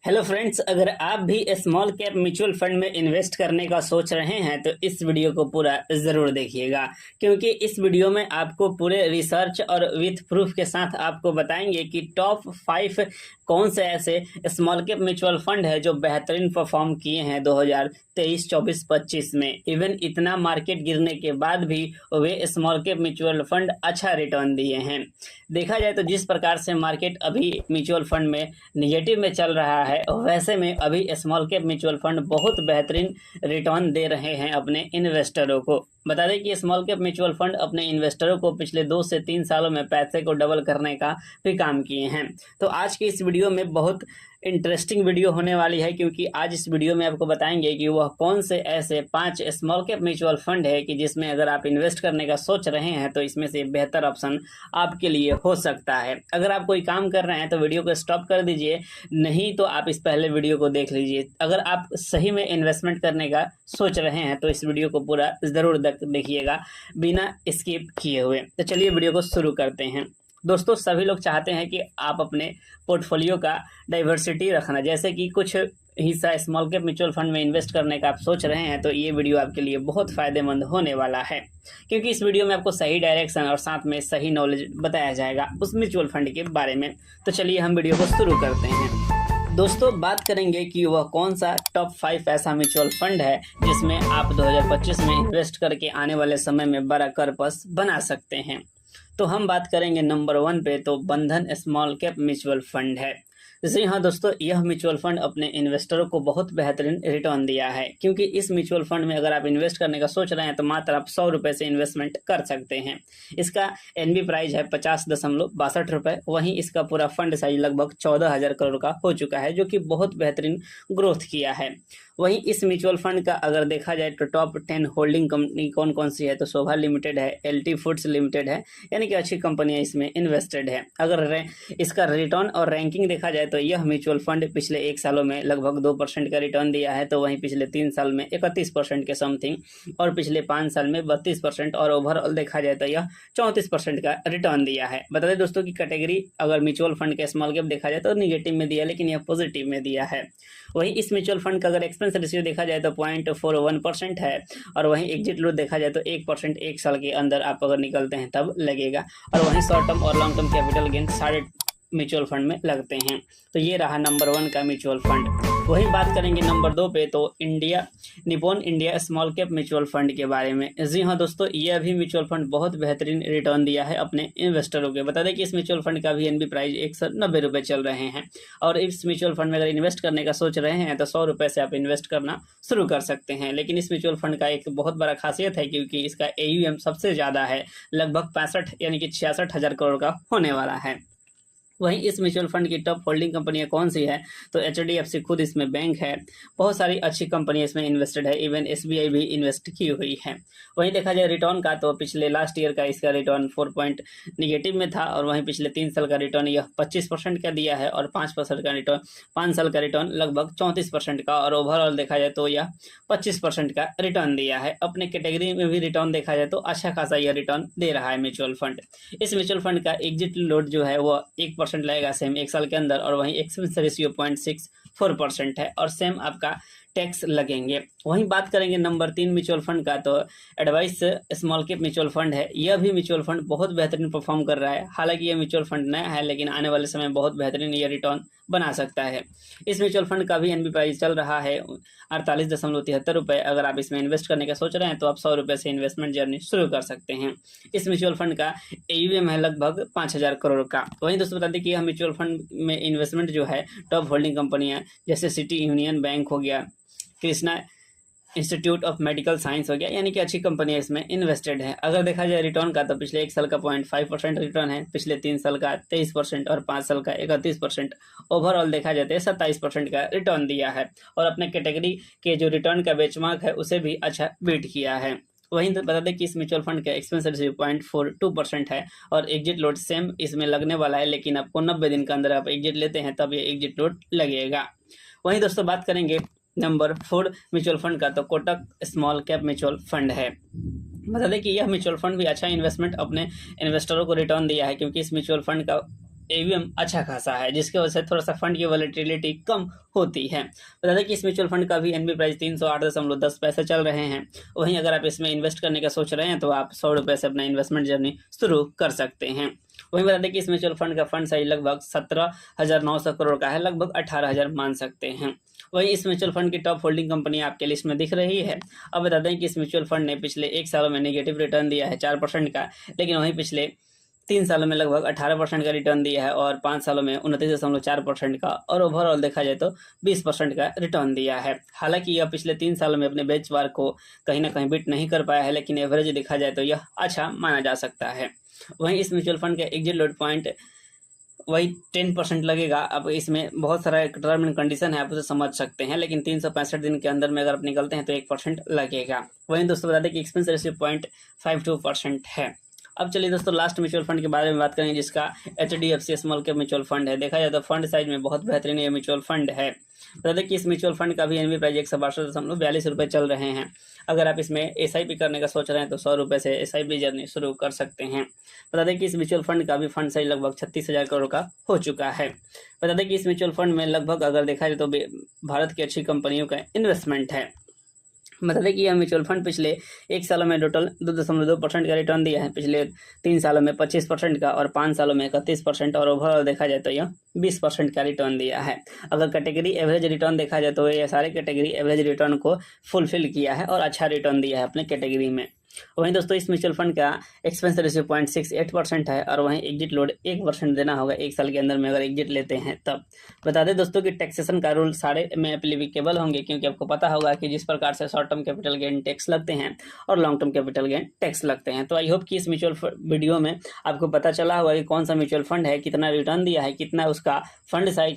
Hello friends, अगर आप भी स्मॉल कैप म्यूचुअल फंड में इन्वेस्ट करने का सोच रहे हैं तो इस वीडियो को पूरा ज़रूर देखिएगा, क्योंकि इस वीडियो में आपको पूरे रिसर्च और विथ प्रूफ के साथ आपको बताएंगे कि टॉप 5 कौन से ऐसे स्मॉल कैप म्यूचुअल फंड है जो बेहतरीन परफॉर्म किए हैं 2023, 24, 25 में। इवन इतना मार्केट गिरने के बाद भी वे स्मॉल कैप म्यूचुअल फंड अच्छा रिटर्न दिए हैं। देखा जाए तो जिस प्रकार से मार्केट अभी म्यूचुअल फंड में निगेटिव में चल रहा है, वैसे में अभी स्मॉल कैप म्यूचुअल फंड बहुत बेहतरीन रिटर्न दे रहे हैं अपने इन्वेस्टरों को। बता दें कि स्मॉल कैप म्यूचुअल फंड अपने इन्वेस्टरों को पिछले 2 से 3 सालों में पैसे को डबल करने का भी काम किए हैं। तो आज की इस वीडियो में बहुत इंटरेस्टिंग वीडियो होने वाली है, क्योंकि आज इस वीडियो में आपको बताएंगे कि वह कौन से ऐसे 5 स्मॉल कैप म्यूचुअल फंड है कि जिसमें अगर आप इन्वेस्ट करने का सोच रहे हैं तो इसमें से बेहतर ऑप्शन आपके लिए हो सकता है। अगर आप कोई काम कर रहे हैं तो वीडियो को स्टॉप कर दीजिए, नहीं तो आप इस पहले वीडियो को देख लीजिए। अगर आप सही में इन्वेस्टमेंट करने का सोच रहे हैं तो इस वीडियो को पूरा ज़रूर देखिएगा बिना स्किप किए हुए। तो चलिए वीडियो को शुरू करते हैं। दोस्तों, सभी लोग चाहते हैं कि आप अपने पोर्टफोलियो का डाइवर्सिटी रखना, जैसे कि कुछ हिस्सा स्मॉल कैप म्यूचुअल फंड में इन्वेस्ट करने का आप सोच रहे हैं तो ये वीडियो आपके लिए बहुत फ़ायदेमंद होने वाला है, क्योंकि इस वीडियो में आपको सही डायरेक्शन और साथ में सही नॉलेज बताया जाएगा उस म्यूचुअल फंड के बारे में। तो चलिए हम वीडियो को शुरू करते हैं। दोस्तों, बात करेंगे कि वह कौन सा टॉप 5 ऐसा म्यूचुअल फंड है जिसमें आप 2025 में इन्वेस्ट करके आने वाले समय में बड़ा करपस बना सकते हैं। तो हम बात करेंगे नंबर 1 पे, तो बंधन स्मॉल कैप म्यूचुअल फंड है। जी हाँ दोस्तों, यह म्यूचुअल फंड अपने इन्वेस्टरों को बहुत बेहतरीन रिटर्न दिया है, क्योंकि इस म्यूचुअल फंड में अगर आप इन्वेस्ट करने का सोच रहे हैं तो मात्र आप 100 रुपये से इन्वेस्टमेंट कर सकते हैं। इसका एनबी प्राइस है 50.62 रुपये। वहीं इसका पूरा फंड साइज लगभग 14,000 करोड़ का हो चुका है, जो कि बहुत बेहतरीन ग्रोथ किया है। वहीं इस म्यूचुअल फंड का अगर देखा जाए तो टॉप 10 होल्डिंग कंपनी कौन कौन सी है, तो शोभा लिमिटेड है, एलटी फूड्स लिमिटेड है, यानी कि अच्छी कंपनियां इसमें इन्वेस्टेड है। अगर इसका रिटर्न और रैंकिंग देखा जाए तो यह म्यूचुअल फंड पिछले 1 सालों में लगभग 2% का रिटर्न दिया है, तो वहीं पिछले 3 साल में 31% के समथिंग, और पिछले 5 साल में 32%, और ओवरऑल देखा जाए तो यह 34% का रिटर्न दिया है। बता दें दोस्तों की कैटेगरी अगर म्यूचुअल फंड के स्मॉल कैप देखा जाए तो निगेटिव में दिया, लेकिन यह पॉजिटिव में दिया है। वहीं इस म्यूचुअल फंड का अगर एक्सपेंस रेशियो देखा जाए तो 0.41% है, और वहीं एग्जिट लॉस देखा जाए तो 1% 1 साल के अंदर आप अगर निकलते हैं तब लगेगा, और वहीं शॉर्ट टर्म और लॉन्ग टर्म कैपिटल गेन सारे म्यूचुअल फंड में लगते हैं। तो ये रहा नंबर 1 का म्यूचुअल फंड। वहीं बात करेंगे नंबर 2 पे, तो Nippon India small cap mutual fund के बारे में। जी हाँ दोस्तों, यह भी म्यूचुअल फंड बहुत बेहतरीन रिटर्न दिया है अपने इन्वेस्टरों के। बता दें कि इस म्यूचुअल फंड का भी एनबी प्राइस 190 रुपये चल रहे हैं, और इस म्यूचुअल फंड में अगर इन्वेस्ट करने का सोच रहे हैं तो 100 रुपये से आप इन्वेस्ट करना शुरू कर सकते हैं। लेकिन इस म्यूचुअल फंड का एक बहुत बड़ा खासियत है, क्योंकि इसका AUM सबसे ज़्यादा है, लगभग 65 यानी कि 66,000 करोड़ का होने वाला है। वहीं इस म्यूचुअल फंड की टॉप होल्डिंग कंपनियां कौन सी है, तो HDFC खुद इसमें बैंक है, बहुत सारी अच्छी कंपनी इसमें इन्वेस्टेड है, इवन SBI भी इन्वेस्ट की हुई है। वहीं देखा जाए रिटर्न का, तो पिछले लास्ट ईयर का इसका रिटर्न 4 पॉइंट निगेटिव में था, और वहीं पिछले 3 साल का रिटर्न यह 25% का दिया है, और 5% का रिटर्न 5 साल का रिटर्न लगभग 34% का, और ओवरऑल देखा जाए तो यह 25% का रिटर्न दिया है। अपने कैटेगरी में भी रिटर्न देखा जाए तो अच्छा खासा यह रिटर्न दे रहा है म्यूचुअल फंड। इस म्यूचुअल फंड का एग्जिट लोड जो है वो 1% लगेगा सेम 1 साल के अंदर, और वहीं एक्सपेंस रेशियो 0.64% है, और सेम आपका टैक्स लगेंगे। वहीं बात करेंगे नंबर 3 म्यूचुअल फंड का, तो advice small cap mutual fund है। यह भी म्यूचुअल फंड बहुत बेहतरीन परफॉर्म कर रहा है। हालांकि यह म्यूचुअल फंड नया है, लेकिन आने वाले समय बहुत बेहतरीन यह रिटर्न बना सकता है। इस म्यूचुअल फंड का भी एनबी प्राइस चल रहा है 48.73 रुपये। अगर आप इसमें इन्वेस्ट करने का सोच रहे हैं तो आप 100 रुपये से इन्वेस्टमेंट जर्नी शुरू कर सकते हैं। इस म्यूचुअल फंड का AUM है लगभग 5,000 करोड़ का। वहीं दोस्तों बता दें कि यह म्यूचुअल फंड में इन्वेस्टमेंट जो है टॉप होल्डिंग कंपनियां जैसे सिटी यूनियन बैंक हो गया, Krishna institute of medical science हो गया, यानी कि अच्छी कंपनियां इसमें इन्वेस्टेड है। अगर देखा जाए रिटर्न का, तो पिछले 1 साल का 0.5% रिटर्न है, पिछले 3 साल का 23%, और 5 साल का 31%। ओवरऑल देखा जाए तो 27% का रिटर्न दिया है, और अपने कैटेगरी के जो रिटर्न का बेंचमार्क है उसे भी अच्छा बीट किया है। वहीं बता दें कि इस म्यूचुअल फंड का एक्सपेंस रेशियो 0.42% है, और एग्जिट लोड सेम इसमें लगने वाला है, लेकिन आपको 90 दिन के अंदर आप एग्जिट लेते हैं तब ये एग्जिट लोड लगेगा। वहीं दोस्तों बात करेंगे नंबर 4 म्यूचुअल फंड का, तो Kotak small cap mutual fund है। बता दें कि यह म्यूचुअल फंड भी अच्छा इन्वेस्टमेंट अपने इन्वेस्टरों को रिटर्न दिया है, क्योंकि इस म्यूचुअल फंड का AUM अच्छा खासा है, जिसकी वजह से थोड़ा सा फंड की वॉलेटिलिटी कम होती है। बता दें कि इस म्यूचुअल फंड का भी एनबी प्राइस 308.10 पैसे चल रहे हैं। वहीं अगर आप इसमें इन्वेस्ट करने का सोच रहे हैं तो आप 100 रुपये से अपना इन्वेस्टमेंट जर्नी शुरू कर सकते हैं। वहीं बता दें कि इस म्यूचुअल फंड का फंड साइज लगभग 17,900 करोड़ का है, लगभग 18,000 मान सकते हैं। वहीं इस म्यूचुअल फंड की टॉप होल्डिंग कंपनी आपके लिस्ट में दिख रही है। अब बता दें कि इस म्यूचुअल फंड ने पिछले 1 सालों में नेगेटिव रिटर्न दिया है 4% का, लेकिन वहीं पिछले 3 सालों में लगभग 18% का रिटर्न दिया है और 5 सालों में 29.4% का, और ओवरऑल देखा जाए तो 20% का रिटर्न दिया है। हालांकि यह पिछले 3 सालों में अपने बेंचमार्क को कहीं ना कहीं बीट नहीं कर पाया है, लेकिन एवरेज देखा जाए तो यह अच्छा माना जा सकता है। वहीं इस म्यूचुअल फंड का एग्जिट लोड पॉइंट वही 10% लगेगा। अब इसमें बहुत सारा टर्म एंड कंडीशन है, आप उसे समझ सकते हैं, लेकिन 365 दिन के अंदर में अगर आप निकलते हैं तो 1% लगेगा। वहीं दोस्तों बता दें कि एक्सपेंस रेशियो 0.52% है। अब चलिए दोस्तों लास्ट म्यूचुअल फंड के बारे में बात करेंगे, जिसका HDFC small cap mutual fund है। देखा जाए तो फंड साइज में बहुत बेहतरीन ये म्यूचुअल फंड है। बता दें कि इस म्यूचुअल फंड का भी एनबी प्राइस 162.42 रुपये चल रहे हैं। अगर आप इसमें SIP करने का सोच रहे हैं तो 100 रुपये से SIP जर्नी शुरू कर सकते हैं। बता दें कि इस म्यूचुअल फंड का भी फंड साइज लगभग 36,000 करोड़ का हो चुका है। बता दें कि इस म्यूचुअल फंड में लगभग अगर देखा जाए तो भारत की अच्छी कंपनियों का इन्वेस्टमेंट है। बता दें कि यह म्यूचुअल फंड पिछले 1 सालों में टोटल 2.2% का रिटर्न दिया है, पिछले 3 सालों में 25% का और 5 सालों में 31%, और ओवरऑल देखा जाए तो यह 20% का रिटर्न दिया है। अगर कैटेगरी एवरेज रिटर्न देखा जाए तो ये सारे कैटेगरी एवरेज रिटर्न को फुलफिल किया है और अच्छा रिटर्न दिया है अपने कैटेगरी में। वहीं दोस्तों इस म्यूचुअल फंड का एक्सपेंस रेशियो 0.68% है, और वहीं एग्जिट लोड 1% देना होगा 1 साल के अंदर में अगर एग्जिट लेते हैं तब। बता दें दोस्तों कि टैक्सेशन का रूल सारे में एप्लीकेबल होंगे, क्योंकि आपको पता होगा कि जिस प्रकार से short term capital gain tax लगते हैं और long term capital gain tax लगते हैं। तो आई होप कि इस म्यूचुअल वीडियो में आपको पता चला होगा कि कौन सा म्यूचुअल फंड है, कितना रिटर्न दिया है, कितना उसका फंड साइज